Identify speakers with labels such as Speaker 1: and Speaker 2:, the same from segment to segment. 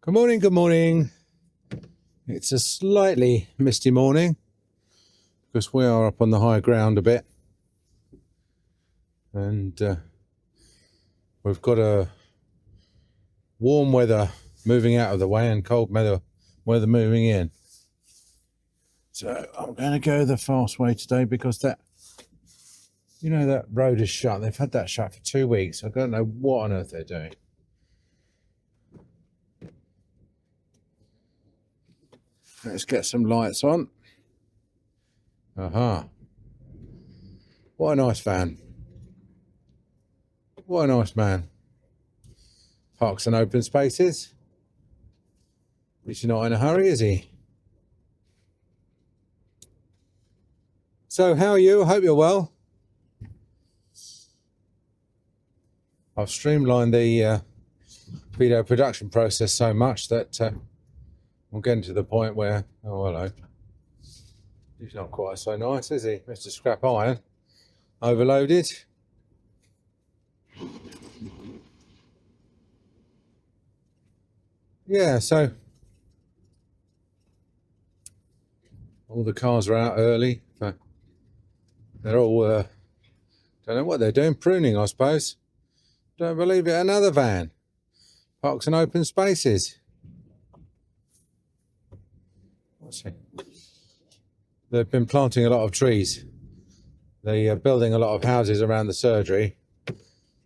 Speaker 1: Good morning, good morning. It's a slightly misty morning because we are up on the high ground a bit, and we've got a warm weather moving out of the way and cold weather moving in. So I'm going to go the fast way today because that road is shut. They've had that shut for 2 weeks. I don't know what on earth they're doing. Let's get some lights on. Aha. What a nice van. What a nice man. Parks and open spaces. He's not in a hurry, is he? So, how are you? I hope you're well. I've streamlined the video production process so much that I'm getting to the point where, oh, hello. He's not quite so nice, is he? Mr. Scrap Iron. Overloaded. Yeah, so all the cars are out early. They're all, don't know what they're doing, pruning, I suppose. Don't believe it, another van. Parks and open spaces. What's it? They've been planting a lot of trees. They are building a lot of houses around the surgery,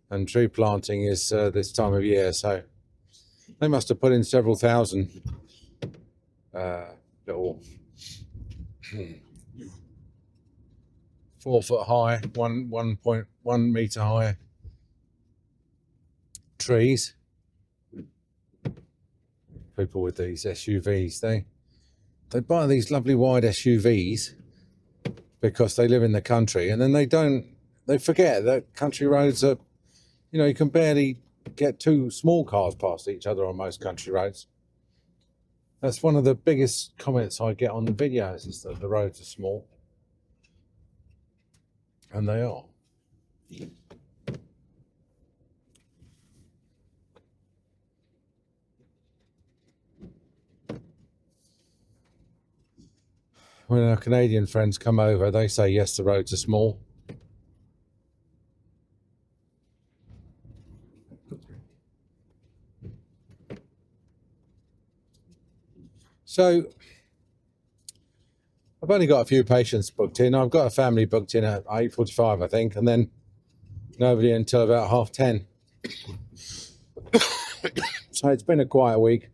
Speaker 1: and tree planting is this time of year, so they must have put in several thousand little 4 foot high, 1.1 meter high trees. People with these SUVs, they buy these lovely wide SUVs because they live in the country, and then they forget that country roads are, you can barely get two small cars past each other on most country roads. That's one of the biggest comments I get on the videos, is that the roads are small. And they are. When our Canadian friends come over, they say, yes, the roads are small. So, I've only got a few patients booked in. I've got a family booked in at 8:45, I think, and then nobody until about 10:30. So it's been a quiet week.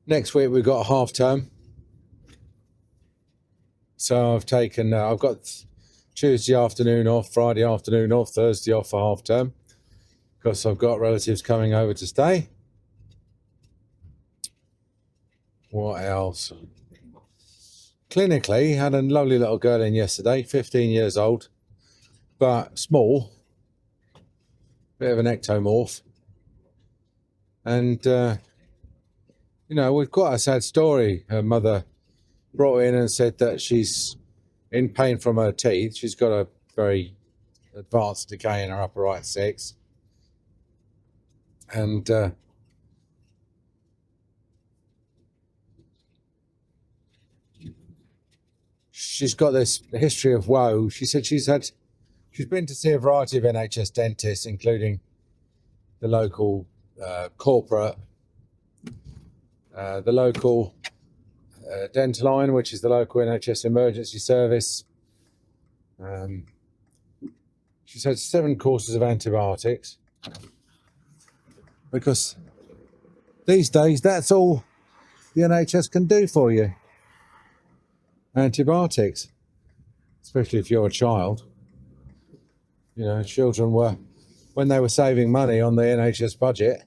Speaker 1: Next week we've got a half term. So I've got Tuesday afternoon off, Friday afternoon off, Thursday off for half term, because I've got relatives coming over to stay. What else? Clinically, had a lovely little girl in yesterday, 15 years old, but small, bit of an ectomorph. And, we've got a sad story. Her mother brought in and said that she's in pain from her teeth. She's got a very advanced decay in her upper right 6. And she's got this history of woe. She said she's been to see a variety of NHS dentists, including the local corporate, the local dental line, which is the local NHS emergency service. She's had 7 courses of antibiotics, because these days that's all the NHS can do for you. Antibiotics, especially if you're a child. Children were, when they were saving money on the NHS budget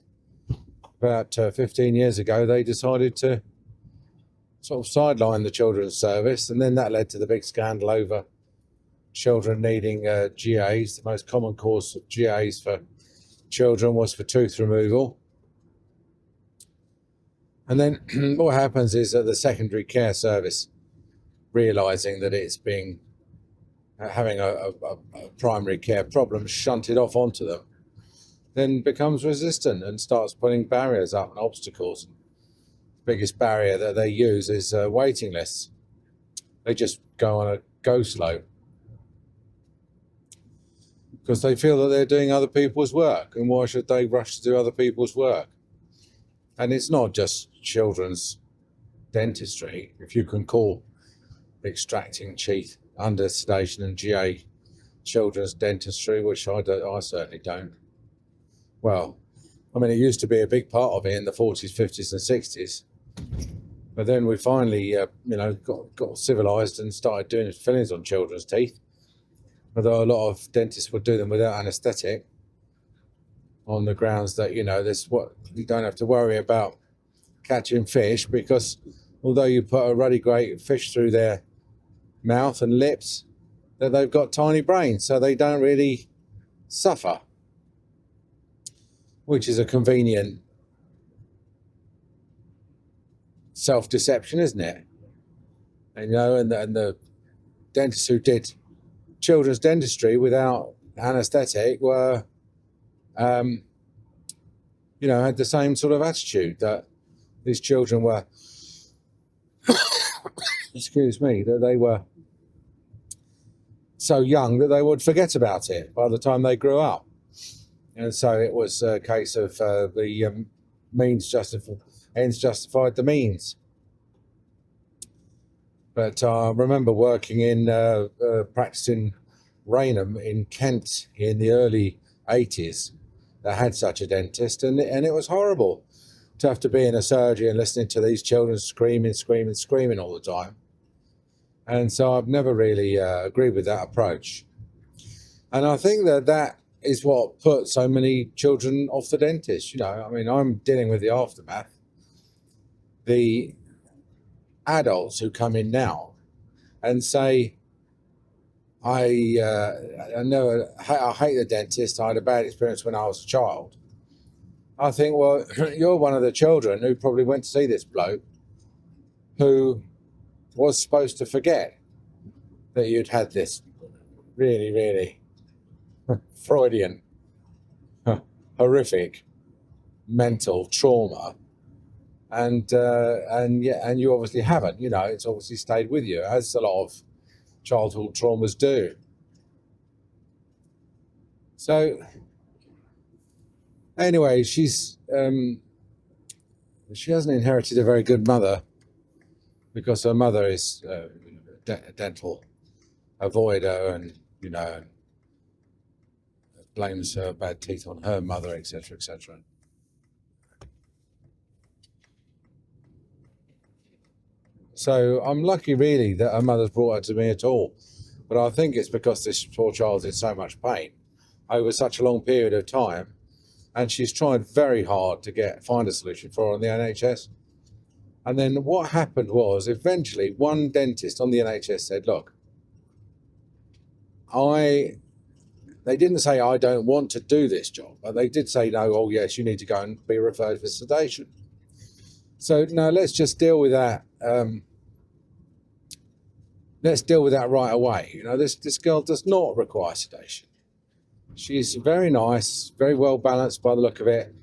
Speaker 1: about 15 years ago, they decided to sort of sideline the children's service, and then that led to the big scandal over children needing GAs. The most common cause of GAs for children was for tooth removal. And then what happens is that the secondary care service, realising that it's having a primary care problem, shunted off onto them. then becomes resistant and starts putting barriers up and obstacles. The biggest barrier that they use is waiting lists. They just go on a go slow because they feel that they're doing other people's work, and why should they rush to do other people's work? And it's not just children's dentistry, if you can call extracting teeth under sedation and GA children's dentistry, which I certainly don't. Well, I mean, it used to be a big part of it in the 40s, 50s and 60s. But then we finally, got civilised and started doing fillings on children's teeth. Although a lot of dentists would do them without anaesthetic, on the grounds that, you don't have to worry about catching fish, because although you put a ruddy great fish through their mouth and lips, that they've got tiny brains, so they don't really suffer, which is a convenient self-deception, isn't it? And the dentists who did children's dentistry without anaesthetic were, had the same sort of attitude, that these children were, excuse me, that they were so young that they would forget about it by the time they grew up. And so it was a case of the ends justified the means. But I remember working in practicing Rainham in Kent in the early 80s that had such a dentist, and it was horrible to have to be in a surgery and listening to these children screaming all the time. And so I've never really agreed with that approach. And I think that is what put so many children off the dentist. I'm dealing with the aftermath. The adults who come in now and say, I hate the dentist, I had a bad experience when I was a child. I think, well, you're one of the children who probably went to see this bloke who was supposed to forget that you'd had this really, really Freudian, horrific mental trauma, and you obviously haven't. It's obviously stayed with you, as a lot of childhood traumas do. So anyway, she hasn't inherited a very good mother, because her mother is a dental avoider, and blames her bad teeth on her mother, etc., etc. So I'm lucky, really, that her mother's brought her to me at all. But I think it's because this poor child's in so much pain over such a long period of time, and she's tried very hard to find a solution for her on the NHS. And then what happened was, eventually, one dentist on the NHS said, look, they didn't say I don't want to do this job, but they did say, no, oh yes, you need to go and be referred for sedation. So no, let's just deal with that. Let's deal with that right away. This girl does not require sedation. She's very nice, very well balanced by the look of it,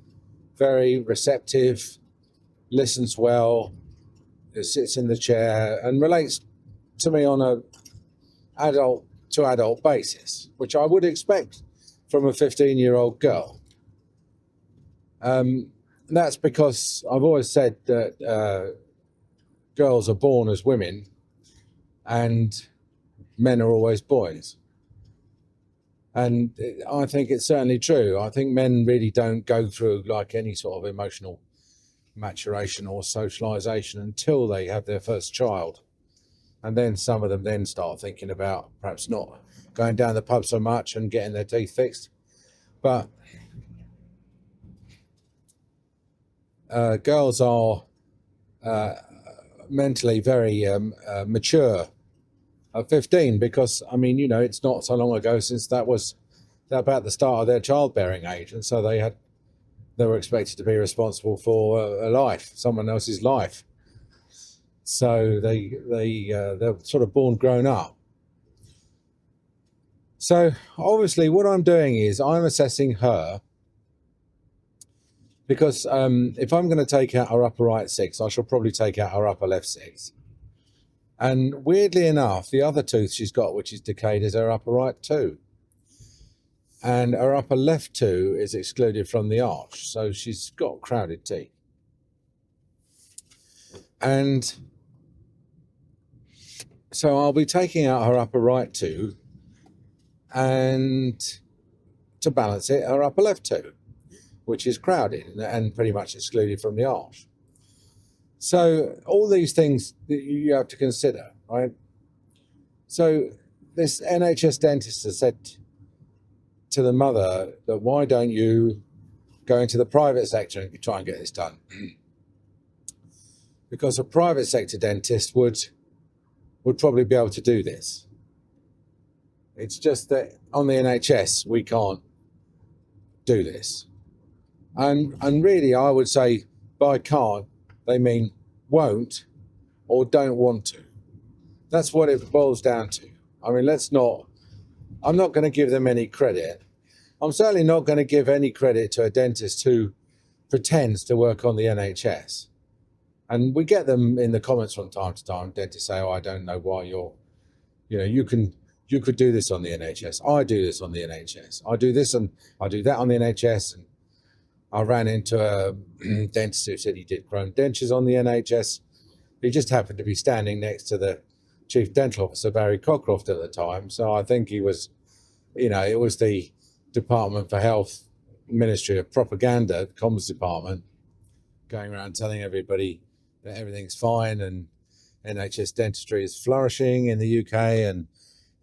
Speaker 1: very receptive, listens well, sits in the chair and relates to me on a adult to adult basis, which I would expect from a 15-year-old girl. That's because I've always said that girls are born as women and men are always boys. And I think it's certainly true. I think men really don't go through like any sort of emotional maturation or socialization until they have their first child. And then some of them then start thinking about perhaps not going down the pub so much and getting their teeth fixed. But girls are mentally very mature at 15, because, it's not so long ago since that was about the start of their childbearing age. And so they were expected to be responsible for a life, someone else's life. So they're sort of born grown up. So obviously what I'm doing is I'm assessing her because if I'm going to take out her upper right 6, I shall probably take out her upper left 6. And weirdly enough, the other tooth she's got, which is decayed, is her upper right 2. And her upper left 2 is excluded from the arch. So she's got crowded teeth. And so I'll be taking out her upper right 2, and to balance it, her upper left 2, which is crowded and pretty much excluded from the arch. So all these things that you have to consider, right? So this NHS dentist has said to the mother that, why don't you go into the private sector and try and get this done? Because a private sector dentist would probably be able to do this. It's just that on the NHS, we can't do this. And really, I would say by can't, they mean won't or don't want to. That's what it boils down to. I mean, I'm not going to give them any credit. I'm certainly not going to give any credit to a dentist who pretends to work on the NHS. And we get them in the comments from time to time. Dentists say, oh, I don't know why you could do this on the NHS. I do this on the NHS. I do this and I do that on the NHS. And I ran into a dentist who said he did chrome dentures on the NHS. He just happened to be standing next to the Chief Dental Officer, Barry Cockcroft, at the time. So I think he was, it was the Department for Health, Ministry of Propaganda, Comms Department, going around telling everybody that everything's fine and NHS dentistry is flourishing in the UK and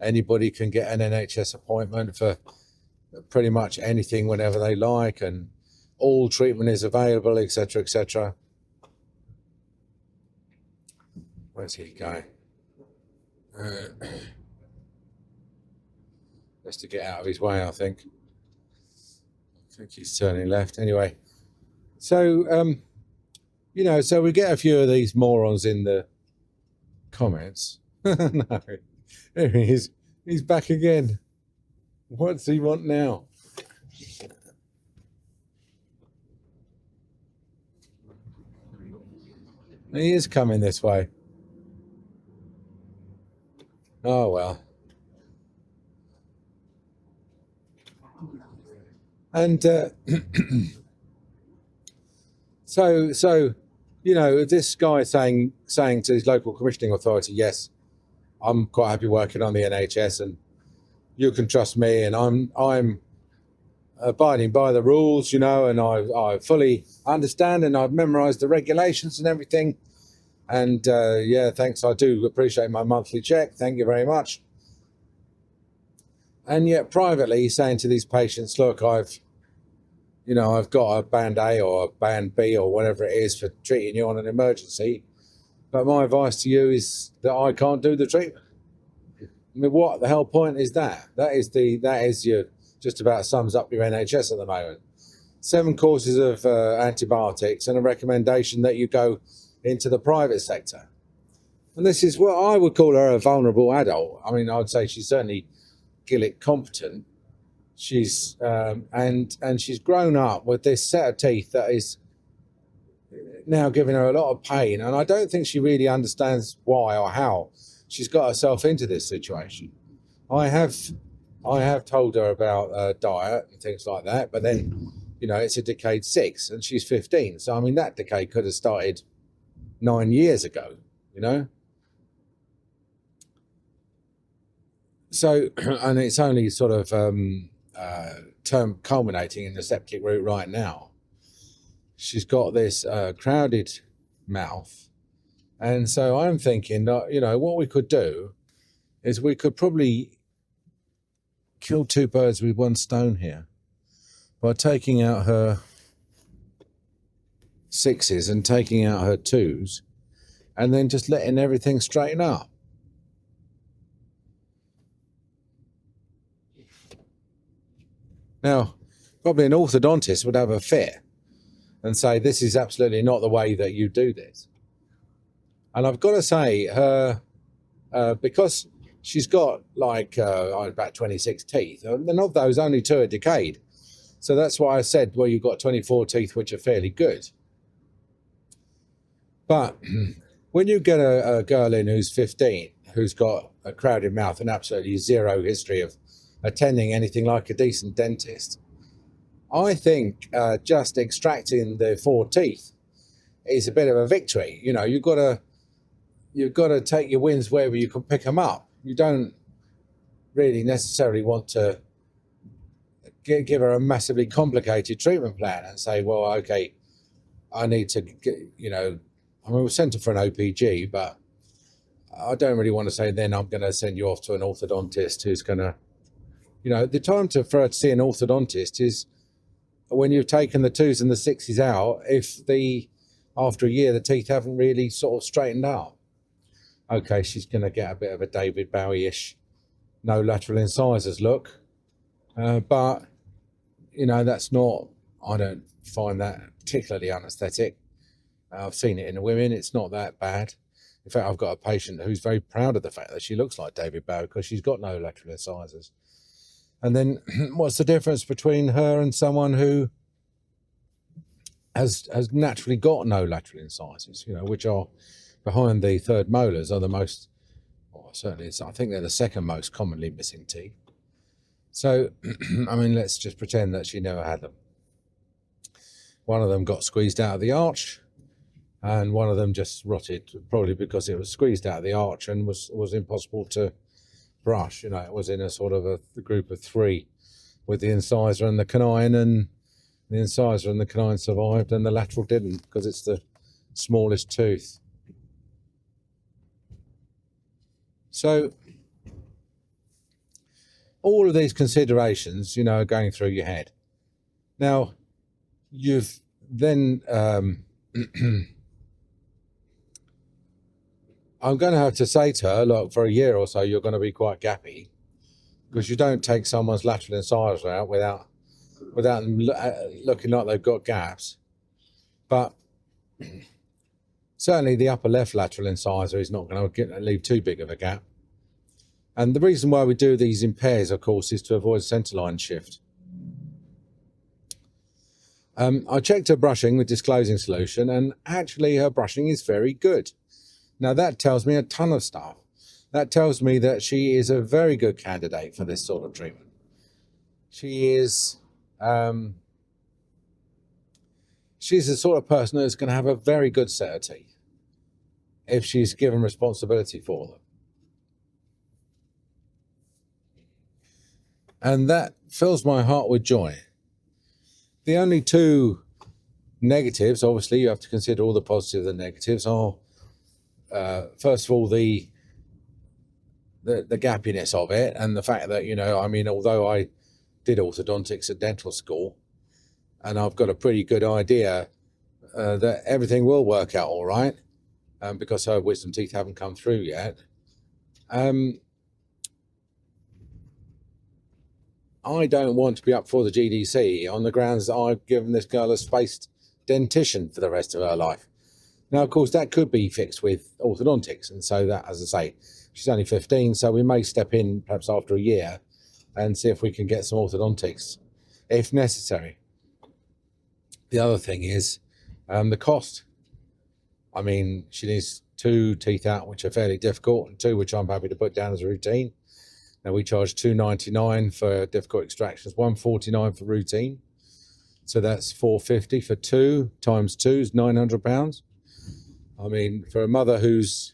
Speaker 1: anybody can get an NHS appointment for pretty much anything whenever they like, and all treatment is available, etc., etc. Where's he going? Best to get out of his way, I think. I think he's turning left. Anyway, so, so we get a few of these morons in the comments. No, here he is. He's back again. What's he want now? He is coming this way. Oh, well. And so this guy saying to his local commissioning authority, yes, I'm quite happy working on the NHS and you can trust me, and I'm abiding by the rules, and I fully understand and I've memorized the regulations and everything. And thanks, I do appreciate my monthly check. Thank you very much. And yet privately he's saying to these patients, look, I've got a band A or a band B or whatever it is for treating you on an emergency. But my advice to you is that I can't do the treatment. I mean, what the hell point is that? That is your, just about sums up your NHS at the moment. 7 courses of antibiotics and a recommendation that you go into the private sector. And this is what I would call her a vulnerable adult. I mean, I'd say she's certainly Gillick competent. She's and she's grown up with this set of teeth that is now giving her a lot of pain, and I don't think she really understands why or how she's got herself into this situation. I have told her about diet and things like that, but then it's a decade 6 and she's 15, so I mean that decade could have started 9 years ago, So, and it's only sort of term culminating in the septic route right now. She's got this crowded mouth. And so I'm thinking that, what we could do is we could probably kill 2 birds with 1 stone here by taking out her 6s and taking out her 2s and then just letting everything straighten up. Now, probably an orthodontist would have a fit and say, this is absolutely not the way that you do this. And I've got to say, her, because she's got about 26 teeth, and of those, only 2 are decayed. So that's why I said, well, you've got 24 teeth, which are fairly good. But when you get a girl in who's 15, who's got a crowded mouth and absolutely zero history of attending anything like a decent dentist, I think just extracting the 4 teeth is a bit of a victory. You know, you've got to take your wins wherever you can pick them up. You don't really necessarily want to give her a massively complicated treatment plan and say, well, okay, I need to get, you know, I mean, we'll send her for an OPG, but I don't really want to say then I'm going to send you off to an orthodontist who's going to, you know, the time for her to see an orthodontist is when you've taken the 2s and the 6s out, if after a year, the teeth haven't really sort of straightened out. Okay, she's going to get a bit of a David Bowie-ish, no lateral incisors look. But, you know, that's not, I don't find that particularly anaesthetic. I've seen it in the women. It's not that bad. In fact, I've got a patient who's very proud of the fact that she looks like David Bowie because she's got no lateral incisors. And then what's the difference between her and someone who has naturally got no lateral incisors, you know, which are behind the 3rd molars, are the most, or certainly I think they're the 2nd most commonly missing teeth. So, I mean, let's just pretend that she never had them. One of them got squeezed out of the arch, and one of them just rotted, probably because it was squeezed out of the arch and was impossible to brush. You know, it was in a sort of a group of 3 with the incisor and the canine, and the incisor and the canine survived and the lateral didn't because it's the smallest tooth. So all of these considerations, you know, are going through your head. Now, you've then I'm going to have to say to her, look, for a year or so, you're going to be quite gappy because you don't take someone's lateral incisor out without them looking like they've got gaps. But certainly the upper left lateral incisor is not going to leave too big of a gap. And the reason why we do these in pairs, of course, is to avoid centerline shift. I checked her brushing with disclosing solution, and actually her brushing is very good. Now that tells me a ton of stuff. That tells me that she is a very good candidate for this sort of treatment. She is, she's the sort of person who's going to have a very good set of teeth if she's given responsibility for them. And that fills my heart with joy. The only 2 negatives, obviously you have to consider all the positives and negatives, are first of all the gappiness of it, and the fact that, you know, I mean, although I did orthodontics at dental school and I've got a pretty good idea that everything will work out all right, because her wisdom teeth haven't come through yet. I don't want to be up for the GDC on the grounds that I've given this girl a spaced dentition for the rest of her life. Now, of course, that could be fixed with orthodontics. And so that, as I say, she's only 15, so we may step in perhaps after a year and see if we can get some orthodontics, if necessary. The other thing is the cost. I mean, she needs 2 teeth out, which are fairly difficult, and 2 which I'm happy to put down as a routine. Now, we charge $2.99 for difficult extractions, $1.49 for routine. So that's $4.50 for 2 times 2 is £900. I mean, for a mother who's,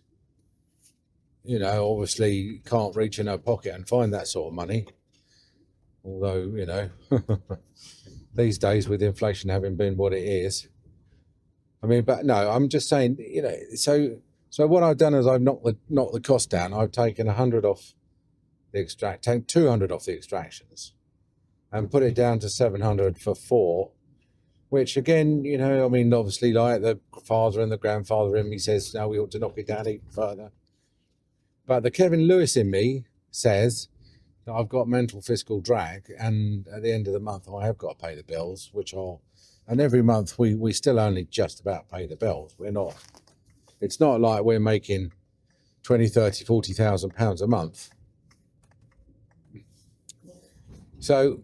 Speaker 1: you know, obviously can't reach in her pocket and find that sort of money, although, you know, these days with inflation having been what it is. I mean, but no, I'm just saying, you know, so what I've done is I've knocked the cost down. I've taken 100 off the 200 off the extractions and put it down to 700 for 4, which again, you know, I mean, obviously like the father and the grandfather in me says, no, we ought to knock it down even further. But the Kevin Lewis in me says that I've got mental fiscal drag, and at the end of the month, I have got to pay the bills, and every month we still only just about pay the bills. It's not like we're making 20, 30, 40,000 pounds a month. So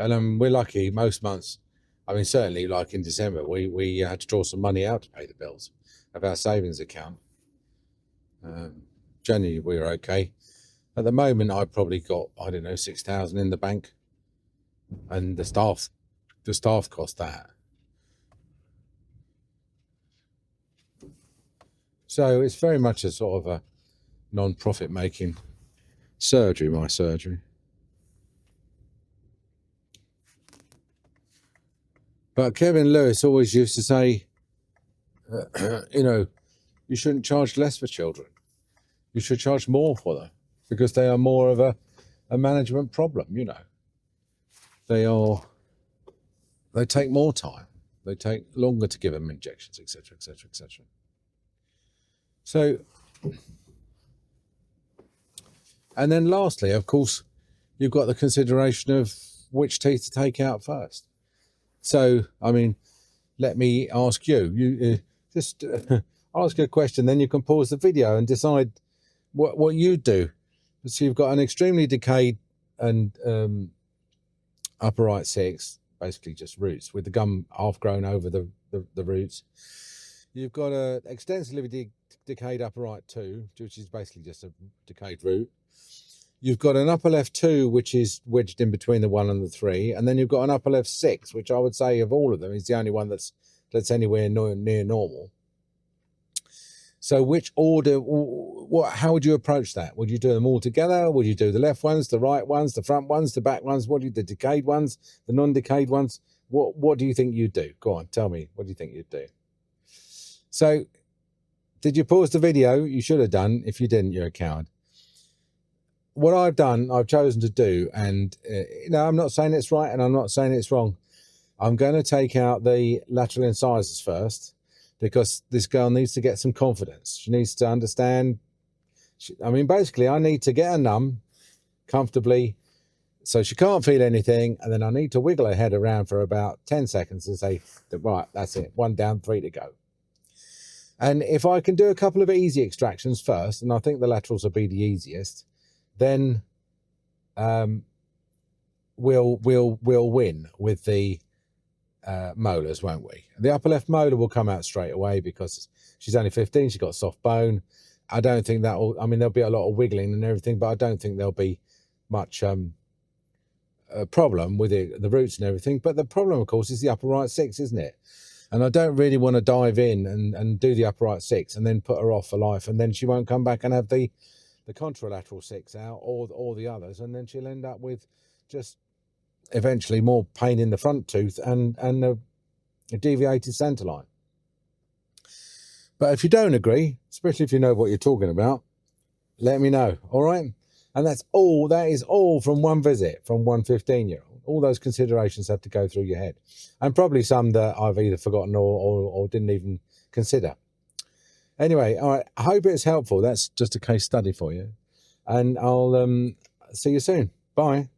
Speaker 1: And we're lucky most months. I mean, certainly like in December, we had to draw some money out to pay the bills of our savings account. January we were okay. At the moment, I've probably got, I don't know, 6,000 in the bank, and the staff cost that. So it's very much a sort of a non-profit making surgery, my surgery. But Kevin Lewis always used to say, you know, you shouldn't charge less for children. You should charge more for them because they are more of a management problem, you know. They take more time. They take longer to give them injections, etc., etc., etc. So, and then lastly, of course, you've got the consideration of which teeth to take out first. So, I mean, let me ask you. You just ask a question, then you can pause the video and decide what you do. So you've got an extremely decayed and upper right 6, basically just roots with the gum half grown over the roots. You've got a extensively decayed upper right 2, which is basically just a decayed root. You've got an upper left 2, which is wedged in between the 1 and the 3, and then you've got an upper left 6, which I would say of all of them is the only one that's anywhere near normal. So which order, how would you approach that? Would you do them all together? Would you do the left ones, the right ones, the front ones, the back ones? What do you, the decayed ones, the non-decayed ones? What do you think you'd do? Go on, tell me, what do you think you'd do? So, did you pause the video? You should have done. If you didn't, you're a coward. What I've done, I've chosen to do, and I'm not saying it's right and I'm not saying it's wrong. I'm going to take out the lateral incisors first, because this girl needs to get some confidence. She needs to understand. Basically, I need to get her numb comfortably so she can't feel anything. And then I need to wiggle her head around for about 10 seconds and say, right, that's it. 1 down, 3 to go. And if I can do a couple of easy extractions first, and I think the laterals will be the easiest, then we'll win with the molars, won't we? The upper left molar will come out straight away because she's only 15. She's got soft bone. I don't think that will. I mean, there'll be a lot of wiggling and everything, but I don't think there'll be much a problem with the roots and everything. But the problem, of course, is the upper right 6, isn't it? And I don't really want to dive in and do the upper right 6 and then put her off for life, and then she won't come back and have the contralateral 6 out or the others, and then she'll end up with just eventually more pain in the front tooth and a deviated centre line. But if you don't agree, especially if you know what you're talking about, let me know, all right? And that is all from one visit from one 15-year-old. All those considerations have to go through your head, and probably some that I've either forgotten or didn't even consider. Anyway, all right, I hope it's helpful. That's just a case study for you, and I'll see you soon. Bye.